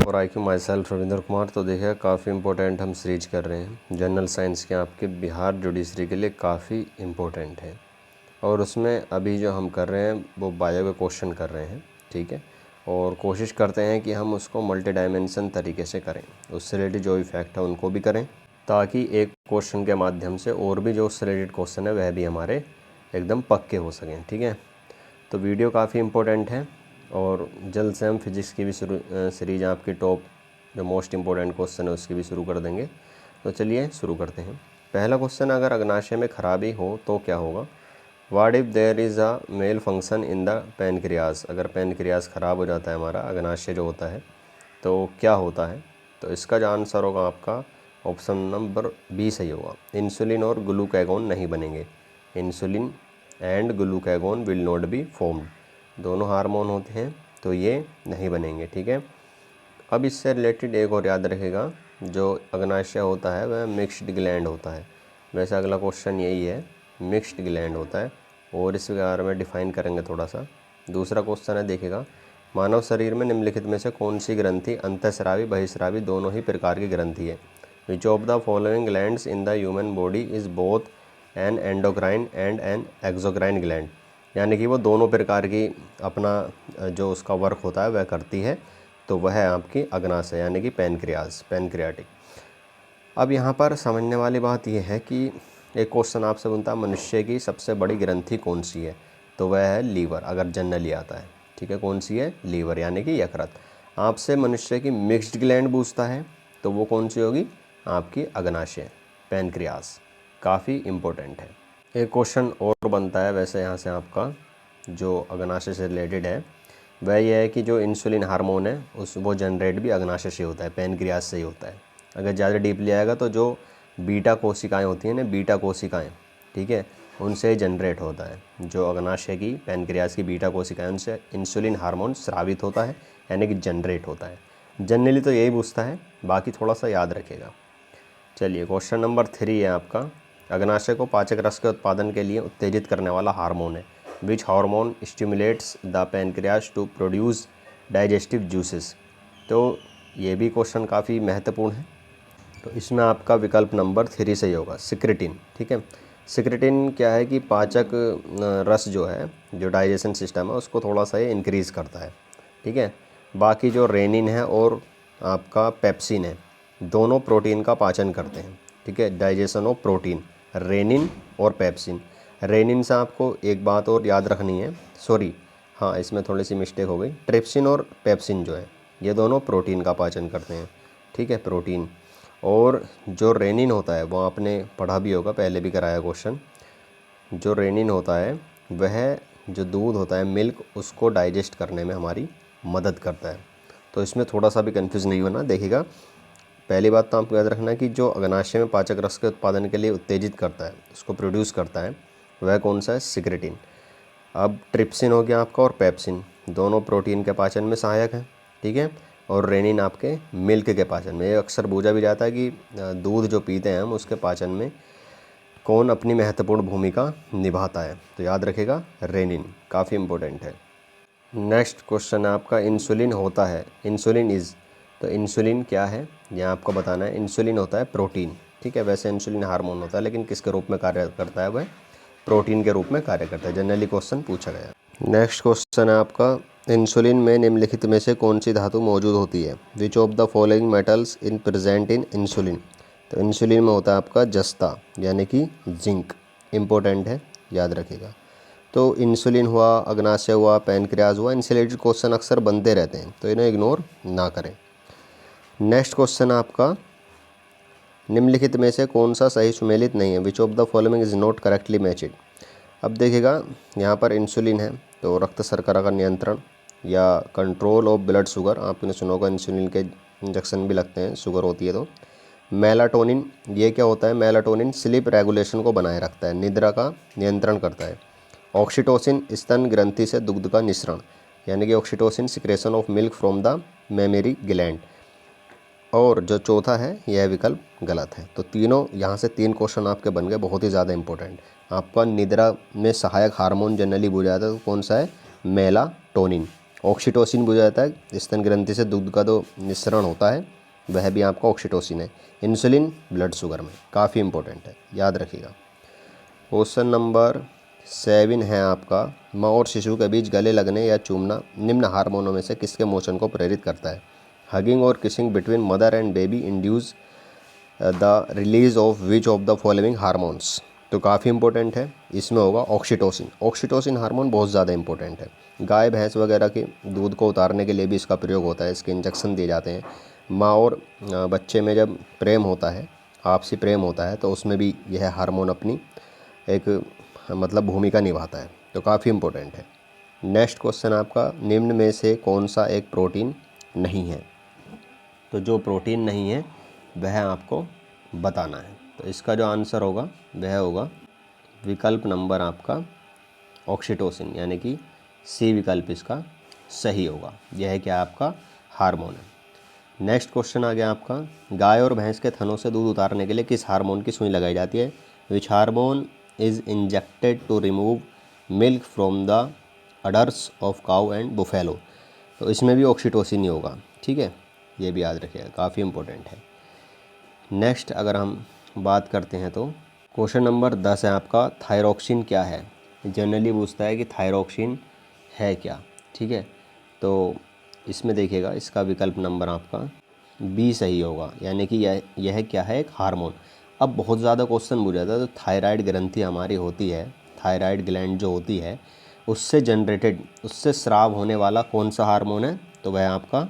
और IQ my self Ravindra Kumar. तो देखिए काफ़ी इंपॉर्टेंट हम सीरीज कर रहे हैं जनरल साइंस के, आपके बिहार जुडिशरी के लिए काफ़ी इम्पोर्टेंट है। और उसमें अभी जो हम कर रहे हैं वो बायो के क्वेश्चन कर रहे हैं, ठीक है। और कोशिश करते हैं कि हम उसको मल्टी डायमेंशन तरीके से करें, उससे रिलेटेड जो भी फैक्ट है उनको भी करें, ताकि एक क्वेश्चन के माध्यम से और भी जो उससे रिलेटेड क्वेश्चन है वह भी हमारे एकदम पक्के हो सकें, ठीक है। तो वीडियो काफ़ी इम्पोर्टेंट है और जल्द से हम फिजिक्स की भी सीरीज आपकी टॉप जो मोस्ट इम्पोर्टेंट क्वेश्चन है उसकी भी शुरू कर देंगे। तो चलिए शुरू करते हैं। पहला क्वेश्चन, अगर अग्नाशय में खराबी हो तो क्या होगा। What if there is a malfunction in the pancreas. अगर पैनक्रियाज ख़राब हो जाता है, हमारा अग्नाशय जो होता है, तो क्या होता है। तो इसका जो आंसर होगा आपका ऑप्शन नंबर बी सही होगा। इंसुलिन और ग्लूकागोन नहीं बनेंगे। Insulin and glucagon will not be formed. दोनों हार्मोन होते हैं तो ये नहीं बनेंगे, ठीक है। अब इससे रिलेटेड एक और याद रखेगा, जो अग्नाशय होता है वह मिक्स्ड ग्लैंड होता है। वैसे अगला क्वेश्चन यही है, मिक्स्ड ग्लैंड होता है और इसके बारे में डिफाइन करेंगे थोड़ा सा। दूसरा क्वेश्चन है, देखिएगा, मानव शरीर में निम्नलिखित में से कौन सी ग्रंथि अंतःस्रावी बहिस्रावी दोनों ही प्रकार की ग्रंथि है। Which of the following glands in the human body is both an endocrine and an exocrine gland. यानी कि वो दोनों प्रकार की अपना जो उसका वर्क होता है वह करती है। तो वह है आपकी अग्नाशय यानी कि पैनक्रियाज, पैनक्रियाटिक। अब यहाँ पर समझने वाली बात यह है कि एक क्वेश्चन आपसे बनता है, मनुष्य की सबसे बड़ी ग्रंथि कौन सी है। तो वह है लीवर, अगर जनरली आता है, ठीक है। कौन सी है, लीवर यानी कि यकृत। आपसे मनुष्य की मिक्स्ड ग्लैंड पूछता है तो वो कौन सी होगी, आपकी अग्नाशय, पैनक्रियाज। काफ़ी इम्पोर्टेंट है। एक क्वेश्चन और बनता है वैसे यहाँ से आपका, जो अग्नाशय से रिलेटेड है, वह यह है कि जो इंसुलिन हार्मोन है वो जनरेट भी अग्नाशय से होता है, पैनक्रियाज से ही होता है। अगर ज़्यादा डीपली आएगा तो जो बीटा कोशिकाएं होती हैं ना, बीटा कोशिकाएं, ठीक है, उनसे जनरेट होता है। जो अग्नाशय की, पैनक्रियाज की बीटा कोशिकाएं, उनसे इंसुलिन हार्मोन स्रावित होता है यानी कि जनरेट होता है। जनरली तो यही पूछता है, बाकी थोड़ा सा याद रखेगा। चलिए क्वेश्चन नंबर 3 है आपका, अग्नाशय को पाचक रस के उत्पादन के लिए उत्तेजित करने वाला हार्मोन है। Which hormone stimulates the pancreas to produce digestive juices. तो ये भी क्वेश्चन काफ़ी महत्वपूर्ण है। तो इसमें आपका विकल्प नंबर 3 सही होगा, सिक्रेटिन, ठीक है। सिक्रेटिन क्या है कि पाचक रस जो है, जो डाइजेशन सिस्टम है उसको थोड़ा सा ये इंक्रीज़ करता है, ठीक है। बाकी जो रेनिन है और आपका पेप्सिन है, दोनों प्रोटीन का पाचन करते हैं, ठीक है। डाइजेशन ऑफ प्रोटीन, रेनिन और पेप्सिन। रेनिन से आपको एक बात और याद रखनी है, सॉरी हाँ इसमें थोड़ी सी मिस्टेक हो गई। ट्रिप्सिन और पेप्सिन जो है ये दोनों प्रोटीन का पाचन करते हैं, ठीक है, प्रोटीन। और जो रेनिन होता है वो आपने पढ़ा भी होगा, पहले भी कराया क्वेश्चन। जो रेनिन होता है वह जो दूध होता है, मिल्क, उसको डाइजेस्ट करने में हमारी मदद करता है। तो इसमें थोड़ा सा भी कंफ्यूज नहीं होना। देखिएगा, पहली बात तो आपको याद रखना है कि जो अग्नाशय में पाचक रस के उत्पादन के लिए उत्तेजित करता है, उसको प्रोड्यूस करता है, वह कौन सा है, सिक्रेटिन। अब ट्रिप्सिन हो गया आपका और पेप्सिन, दोनों प्रोटीन के पाचन में सहायक हैं, ठीक है। और रेनिन आपके मिल्क के पाचन में। ये अक्सर पूछा भी जाता है कि दूध जो पीते हैं हम उसके पाचन में कौन अपनी महत्वपूर्ण भूमिका निभाता है। तो याद रखेगा रेनिन, काफ़ी इम्पोर्टेंट है। नेक्स्ट क्वेश्चन है आपका, इंसुलिन होता है, इंसुलिन इज़। तो इंसुलिन क्या है यहाँ आपको बताना है। इंसुलिन होता है प्रोटीन, ठीक है। वैसे इंसुलिन हार्मोन होता है, लेकिन किसके रूप में कार्य करता है, वह प्रोटीन के रूप में कार्य करता है। जनरली क्वेश्चन पूछा गया। नेक्स्ट क्वेश्चन है आपका, इंसुलिन में निम्नलिखित में से कौन सी धातु मौजूद होती है। Which of the following metals in present in insulin. तो इंसुलिन में होता है आपका जस्ता यानी कि जिंक, इम्पोर्टेंट है, याद रखिएगा। तो इंसुलिन हुआ, अग्नाशय हुआ, पैनक्रियाज हुआ, इनसे रिलेटेड क्वेश्चन अक्सर बनते रहते हैं, तो इन्हें इग्नोर ना करें। नेक्स्ट क्वेश्चन आपका, निम्नलिखित में से कौन सा सही सुमेलित नहीं है। Which of the following is not correctly matched. अब देखिएगा, यहाँ पर इंसुलिन है तो रक्त शर्करा का नियंत्रण या कंट्रोल ऑफ ब्लड शुगर, आपने सुना होगा इंसुलिन के इंजेक्शन भी लगते हैं शुगर होती है तो। मेलाटोनिन, ये क्या होता है, मेलाटोनिन स्लीप रेगुलेशन को बनाए रखता है, निद्रा का नियंत्रण करता है। ऑक्सीटोसिन, स्तन ग्रंथि से दुग्ध का निःसरण, यानी कि oxytocin secretion of milk from the mammary gland. और जो चौथा है यह विकल्प गलत है। तो तीनों यहाँ से 3 क्वेश्चन आपके बन गए, बहुत ही ज़्यादा इंपॉर्टेंट। आपका निद्रा में सहायक हार्मोन जनरली पूछा जाता है तो कौन सा है, मेलाटोनिन, ऑक्सीटोसिन भी हो जाता है, स्तन ग्रंथि से दूध का जो निस्सरण होता है वह भी आपका ऑक्सीटोसिन है। इंसुलिन ब्लड शुगर में, काफ़ी इंपॉर्टेंट है, याद रखिएगा। क्वेश्चन नंबर 7 है आपका, माँ और शिशु के बीच गले लगने या चूमना निम्न हार्मोनों में से किसके मोशन को प्रेरित करता है? हगिंग और kissing between mother and baby induce the release of which of the following hormones? तो काफ़ी इंपॉर्टेंट है, इसमें होगा ऑक्सीटोसिन। ऑक्सीटोसिन हार्मोन बहुत ज़्यादा इंपॉर्टेंट है। गाय भैंस वगैरह के दूध को उतारने के लिए भी इसका प्रयोग होता है, इसके इंजेक्शन दिए जाते हैं। माँ और बच्चे में जब प्रेम होता है, आपसी प्रेम होता है, तो उसमें भी यह हार्मोन अपनी एक मतलब भूमिका निभाता है, तो काफ़ी इंपॉर्टेंट है। नेक्स्ट क्वेश्चन आपका, निम्न में से कौन सा एक प्रोटीन नहीं है? तो जो प्रोटीन नहीं है वह आपको बताना है। तो इसका जो आंसर होगा वह होगा विकल्प नंबर आपका ऑक्सीटोसिन, यानी कि सी विकल्प इसका सही होगा। यह क्या आपका हार्मोन है। नेक्स्ट क्वेश्चन आ गया आपका, गाय और भैंस के थनों से दूध उतारने के लिए किस हार्मोन की सुई लगाई जाती है? Which hormone is injected to remove milk from the udders of cow and buffalo? तो इसमें भी ऑक्सीटोसिन ही होगा, ठीक है, ये भी याद रखिएगा, काफ़ी इंपॉर्टेंट है। नेक्स्ट अगर हम बात करते हैं तो क्वेश्चन नंबर 10 है आपका, थायरॉक्सिन क्या है? जनरली पूछता है कि थायरॉक्सिन है क्या, ठीक है। तो इसमें देखिएगा, इसका विकल्प नंबर आपका बी सही होगा, यानी कि यह क्या है? एक हार्मोन। अब बहुत ज़्यादा क्वेश्चन पूछा था, तो थायराइड ग्रंथि हमारी होती है, थायराइड ग्लैंड जो होती है उससे जनरेटेड, उससे स्राव होने वाला कौन सा हार्मोन है? तो वह आपका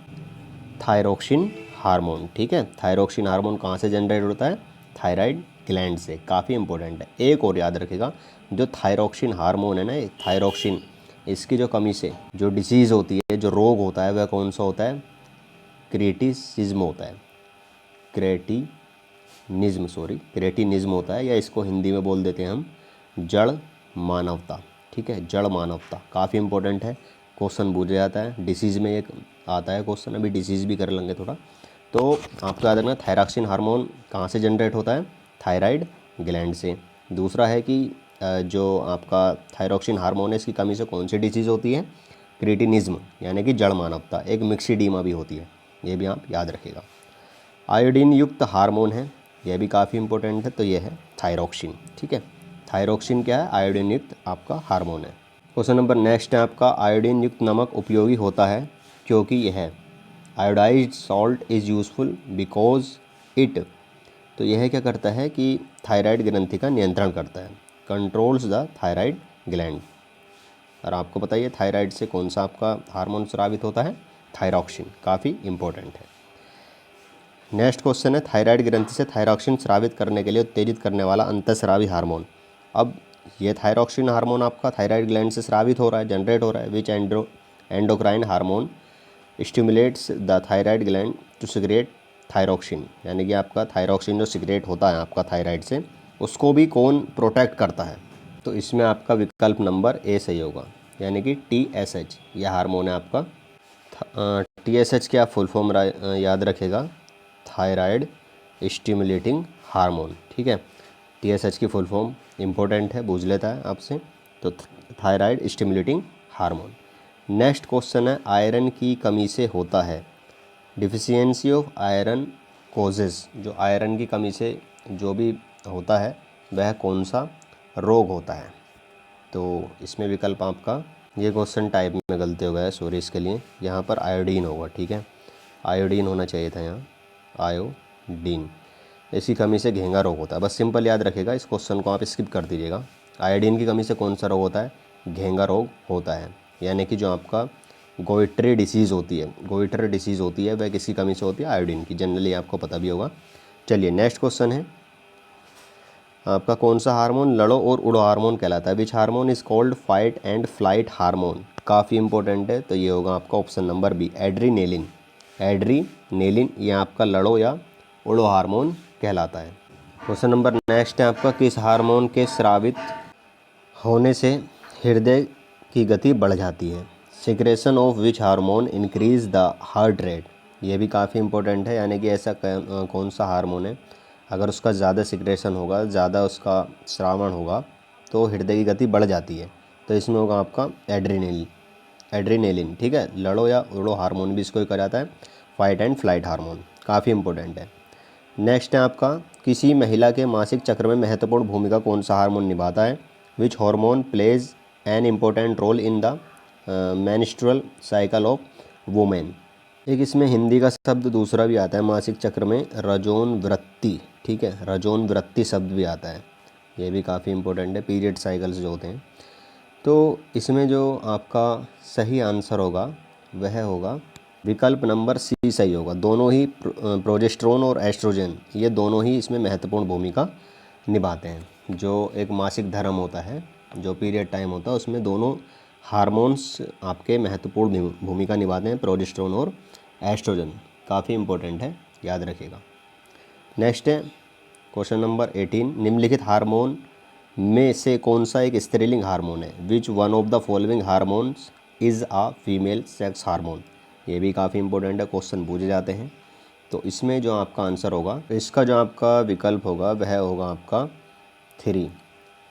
थायरॉक्सिन हार्मोन, ठीक है। थायरॉक्सिन हार्मोन कहाँ से जनरेट होता है? थायराइड ग्लैंड से, काफ़ी इंपॉर्टेंट है। एक और याद रखिएगा, जो थायरॉक्सिन हार्मोन है ना, ये थायरॉक्सिन, इसकी जो कमी से जो डिसीज़ होती है, जो रोग होता है, वह कौन सा होता है? क्रिटिसिज्म होता है, क्रेटिनिज्म होता है, या इसको हिंदी में बोल देते हैं हम जड़ मानवता, ठीक है, जड़ मानवता, काफ़ी इंपॉर्टेंट है, क्वेश्चन पूछा जाता है। डिसीज़ में एक आता है क्वेश्चन, अभी डिसीज़ भी कर लेंगे थोड़ा। तो आपको याद रखना, थायरॉक्सिन हार्मोन कहाँ से जनरेट होता है? थायराइड ग्लैंड से। दूसरा है कि जो आपका थायरॉक्सिन हार्मोन है, इसकी कमी से कौन सी डिसीज़ होती है? क्रिटिनिज्म, यानी कि जड़ मानवता। एक मिक्सिडीमा भी होती है, ये भी आप याद रखिएगा। आयोडीन युक्त हार्मोन है, यह भी काफ़ी इंपॉर्टेंट है, तो यह है थायरॉक्सिन, ठीक है। थायरॉक्सिन क्या है? आयोडीन युक्त आपका हार्मोन है। क्वेश्चन नंबर नेक्स्ट है आपका, आयोडीन युक्त नमक उपयोगी होता है क्योंकि यह iodised salt is useful because it, तो यह क्या करता है कि थायराइड ग्रंथि का नियंत्रण करता है, कंट्रोल्स द थायराइड ग्लैंड। और आपको पता है थायराइड से कौन सा आपका हार्मोन स्रावित होता है? थायरॉक्सिन, काफ़ी इंपॉर्टेंट है। नेक्स्ट क्वेश्चन है, थायराइड ग्रंथि से थायरॉक्सिन स्रावित करने के लिए उत्तेजित करने वाला अंतःस्रावी हार्मोन। अब ये थायरॉक्सिन हार्मोन आपका थायराइड ग्लैंड से स्रावित हो रहा है, जनरेट हो रहा है। Which endocrine hormone stimulates the thyroid gland to secrete thyroxine, यानी कि आपका थायरॉक्सिन जो सिक्रेट होता है आपका थायराइड से, उसको भी कौन प्रोटेक्ट करता है? तो इसमें आपका विकल्प नंबर ए सही होगा, यानी कि TSH, यह हार्मोन है आपका। TSH क्या फुल फॉर्म याद रखेगा? थायराइड स्टिमुलेटिंग हार्मोन, ठीक है। TSH की फुल फॉर्म इंपॉर्टेंट है, पूछ लेता है आपसे, तो thyroid stimulating hormone. Next question है, आयरन की कमी से होता है, डिफिशियंसी ऑफ आयरन कोजेस, जो आयरन की कमी से जो भी होता है वह कौन सा रोग होता है? तो इसमें विकल्प आपका, ये क्वेश्चन टाइप में गलती हो गया है, सॉरी इसके लिए, यहाँ पर आयोडीन होगा, ठीक है, आयोडीन होना चाहिए था यहाँ, आयोडीन, इसकी कमी से घेंगा रोग होता है। बस सिंपल याद रखिएगा, इस क्वेश्चन को आप स्किप कर दीजिएगा। आयोडीन की कमी से कौन सा रोग होता है? घेंगा रोग होता है, यानी कि जो आपका गोइट्री डिसीज़ होती है, गोइटर डिसीज़ होती है, वह किसकी कमी से होती है? आयोडीन की, जनरली आपको पता भी होगा। चलिए नेक्स्ट क्वेश्चन है आपका, कौन सा हार्मोन लड़ो और उड़ो हार्मोन कहलाता है? Which hormone is called fight and flight hormone, काफ़ी इंपॉर्टेंट है, तो ये होगा आपका option number B, adrenaline. Adrenaline ये आपका लड़ो या उड़ो हार्मोन कहलाता है। क्वेश्चन नंबर नेक्स्ट है आपका, किस हार्मोन के स्रावित होने से हृदय की गति बढ़ जाती है? Secretion of which hormone increase the heart rate, ये भी काफ़ी इंपॉर्टेंट है, यानी कि ऐसा कौन सा हार्मोन है, अगर उसका ज़्यादा सिक्रेशन होगा, ज़्यादा उसका श्रावण होगा, तो हृदय की गति बढ़ जाती है, तो इसमें होगा आपका एड्रेनलिन, एड्रेनेलिन, ठीक है, लड़ो या उड़ो हार्मोन भी इसको ही कहा जाता है, फाइट एंड फ्लाइट हार्मोन, काफ़ी इंपॉर्टेंट है। नेक्स्ट है आपका, किसी महिला के मासिक चक्र में महत्वपूर्ण भूमिका कौन सा हार्मोन निभाता है? Which hormone plays an important role in the menstrual cycle of women. एक इसमें हिंदी का शब्द दूसरा भी आता है मासिक चक्र में, रजोन वृत्ति, ठीक है, रजोन वृत्ति शब्द भी आता है, ये भी काफ़ी इंपॉर्टेंट है, पीरियड साइकिल्स जो होते हैं। तो इसमें जो आपका सही आंसर होगा वह होगा विकल्प नंबर सी सही होगा। दोनों ही प्रोजेस्टेरोन और एस्ट्रोजन, ये दोनों ही इसमें महत्वपूर्ण भूमिका निभाते हैं। जो एक मासिक धर्म होता है, जो पीरियड टाइम होता है, उसमें दोनों हार्मोन्स आपके महत्वपूर्ण भूमिका निभाते हैं, प्रोजेस्टेरोन और एस्ट्रोजन, काफ़ी इंपॉर्टेंट है, याद रखिएगा। नेक्स्ट है क्वेश्चन नंबर 18, निम्नलिखित हार्मोन में से कौन सा एक स्त्रीलिंग हार्मोन है? Which one of the following hormones is a female sex hormone. ये भी काफ़ी इंपॉर्टेंट है, क्वेश्चन पूछे जाते हैं। तो इसमें जो आपका आंसर होगा, इसका जो आपका विकल्प होगा वह होगा आपका 3,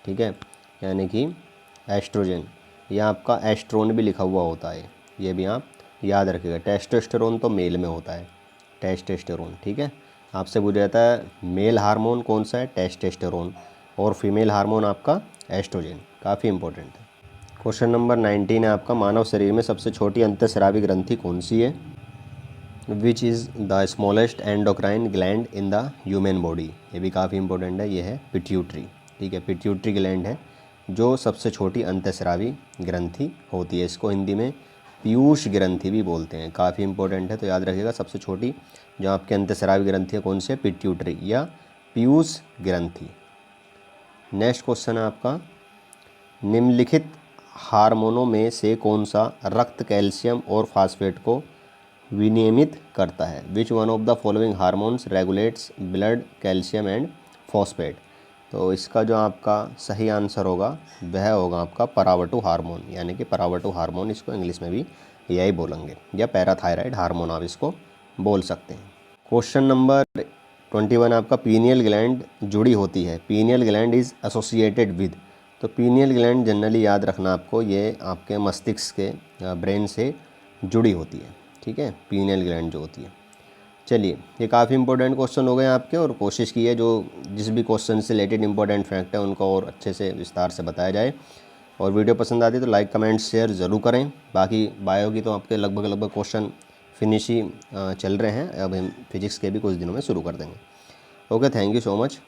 ठीक है, यानी कि एस्ट्रोजन, या आपका एस्ट्रोन भी लिखा हुआ होता है, ये भी आप याद रखिएगा। टेस्टोस्टेरोन तो मेल में होता है, टेस्टोस्टेरोन, ठीक है। आपसे पूछा जाता है मेल हार्मोन कौन सा है? टेस्टोस्टेरोन, और फीमेल हार्मोन आपका एस्ट्रोजन, काफ़ी इंपॉर्टेंट है। क्वेश्चन नंबर 19 है आपका, मानव शरीर में सबसे छोटी अंतःस्रावी ग्रंथि कौन सी है? Which is the smallest endocrine gland in the human body. ये भी काफ़ी इंपॉर्टेंट है, ये है पिट्यूटरी, ठीक है, पिट्यूटरी ग्लैंड है जो सबसे छोटी अंतःस्रावी ग्रंथि होती है। इसको हिंदी में पीयूष ग्रंथि भी बोलते हैं, काफ़ी इंपॉर्टेंट है, तो याद रखिएगा। सबसे छोटी जो आपकी अंतःस्रावी ग्रंथि है कौन सी है? पिट्यूटरी या पीयूष ग्रंथि। नेक्स्ट क्वेश्चन है आपका, निम्नलिखित हार्मोनों में से कौन सा रक्त कैल्शियम और फास्फेट को विनियमित करता है? Which one of the following hormones regulates blood calcium and phosphate. तो इसका जो आपका सही आंसर होगा वह होगा आपका परावटु हार्मोन, यानी कि परावटु हार्मोन, इसको इंग्लिश में भी यही बोलेंगे, या पैराथायराइड हार्मोन आप इसको बोल सकते हैं। क्वेश्चन नंबर 21 आपका, पीनियल ग्लैंड जुड़ी होती है, pineal gland is associated with. तो पीनियल ग्लैंड जनरली याद रखना आपको, ये आपके मस्तिष्क के ब्रेन से जुड़ी होती है, ठीक है, पीनियल ग्लैंड जो होती है। चलिए, ये काफ़ी इंपॉर्टेंट क्वेश्चन हो गए आपके, और कोशिश की है जो जिस भी क्वेश्चन से रिलेटेड इंपॉर्टेंट फैक्ट है उनको और अच्छे से विस्तार से बताया जाए। और वीडियो पसंद आती है तो लाइक कमेंट शेयर ज़रूर करें। बाकी बायो की तो आपके लगभग क्वेश्चन फिनिश ही चल रहे हैं, अब हम फिजिक्स के भी कुछ दिनों में शुरू कर देंगे। Okay, thank you so much.